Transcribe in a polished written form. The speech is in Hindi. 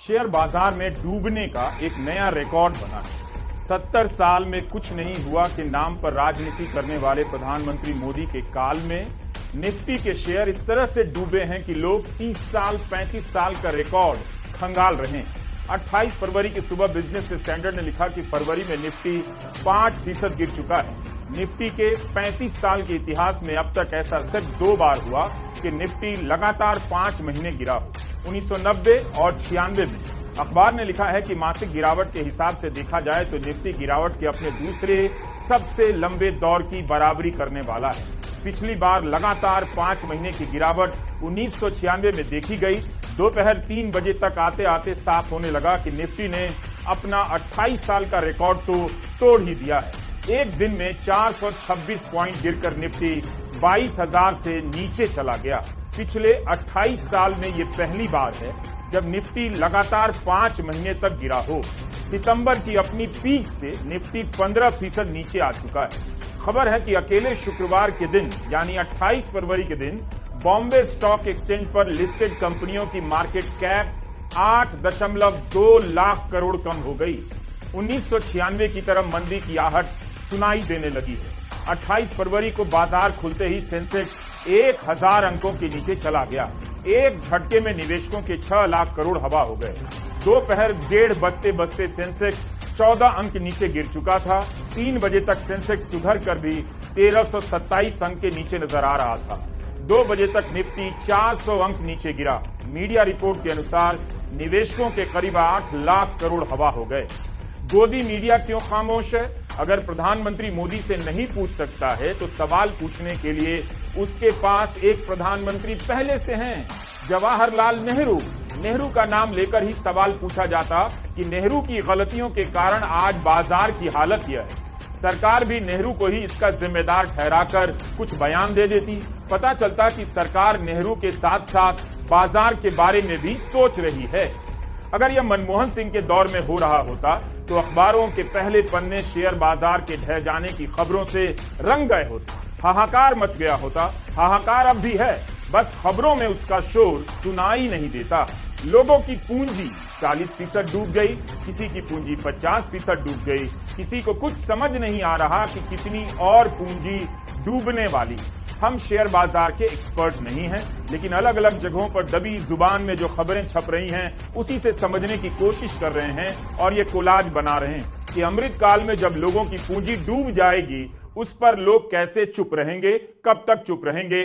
शेयर बाजार में डूबने का एक नया रिकॉर्ड बना है। 70 साल में कुछ नहीं हुआ के नाम पर राजनीति करने वाले प्रधानमंत्री मोदी के काल में निफ्टी के शेयर इस तरह से डूबे हैं कि लोग 30 साल 35 साल का रिकॉर्ड खंगाल रहे हैं। 28 फरवरी की सुबह बिजनेस स्टैंडर्ड ने लिखा कि फरवरी में निफ्टी 5% गिर चुका है। निफ्टी के 35 साल के इतिहास में अब तक ऐसा सिर्फ 2 बार हुआ कि निफ्टी लगातार 5 महीने गिरा हो, 1990 और 96 में। अखबार ने लिखा है कि मासिक गिरावट के हिसाब से देखा जाए तो निफ्टी गिरावट के अपने दूसरे सबसे लंबे दौर की बराबरी करने वाला है। पिछली बार लगातार 5 महीने की गिरावट 1996 में देखी गई। दोपहर 3 बजे तक आते आते साफ होने लगा कि निफ्टी ने अपना 28 साल का रिकॉर्ड तो तोड़ ही दिया है। एक दिन में 426 पॉइंट गिरकर निफ्टी 22,000 से नीचे चला गया। पिछले 28 साल में ये पहली बार है जब निफ्टी लगातार 5 महीने तक गिरा हो। सितंबर की अपनी पीक से निफ्टी 15% नीचे आ चुका है। खबर है कि अकेले शुक्रवार के दिन यानी 28 फरवरी के दिन बॉम्बे स्टॉक एक्सचेंज पर लिस्टेड कंपनियों की मार्केट कैप 8.2 लाख करोड़ कम हो गई। 1996 की तरह मंदी की आहट सुनाई देने लगी है। 28 फरवरी को बाजार खुलते ही सेंसेक्स 1000 अंकों के नीचे चला गया। एक झटके में निवेशकों के 6 लाख करोड़ हवा हो गए। दोपहर 1:30 बजते बजते सेंसेक्स 14 अंक नीचे गिर चुका था। 3 बजे तक सेंसेक्स सुधर कर भी 1327 अंक के नीचे नजर आ रहा था। 2 बजे तक निफ्टी 400 अंक नीचे गिरा। मीडिया रिपोर्ट के अनुसार निवेशकों के करीब 8 लाख करोड़ हवा हो गए। गोदी मीडिया क्यों खामोश है? अगर प्रधानमंत्री मोदी से नहीं पूछ सकता है तो सवाल पूछने के लिए उसके पास एक प्रधानमंत्री पहले से हैं, जवाहरलाल नेहरू। नेहरू का नाम लेकर ही सवाल पूछा जाता कि नेहरू की गलतियों के कारण आज बाजार की हालत यह है। सरकार भी नेहरू को ही इसका जिम्मेदार ठहराकर कुछ बयान दे देती। पता चलता कि सरकार नेहरू के साथ साथ बाजार के बारे में भी सोच रही है। अगर यह मनमोहन सिंह के दौर में हो रहा होता तो अखबारों के पहले पन्ने शेयर बाजार के ढह जाने की खबरों से रंग गए होते। हाहाकार मच गया होता। हाहाकार अब भी है, बस खबरों में उसका शोर सुनाई नहीं देता। लोगों की पूंजी 40% डूब गई, किसी की पूंजी 50% डूब गई। किसी को कुछ समझ नहीं आ रहा कि कितनी और पूंजी डूबने वाली। हम शेयर बाजार के एक्सपर्ट नहीं हैं, लेकिन अलग अलग जगहों पर दबी जुबान में जो खबरें छप रही हैं उसी से समझने की कोशिश कर रहे हैं और ये कोलाज बना रहे हैं कि अमृत काल में जब लोगों की पूंजी डूब जाएगी उस पर लोग कैसे चुप रहेंगे, कब तक चुप रहेंगे।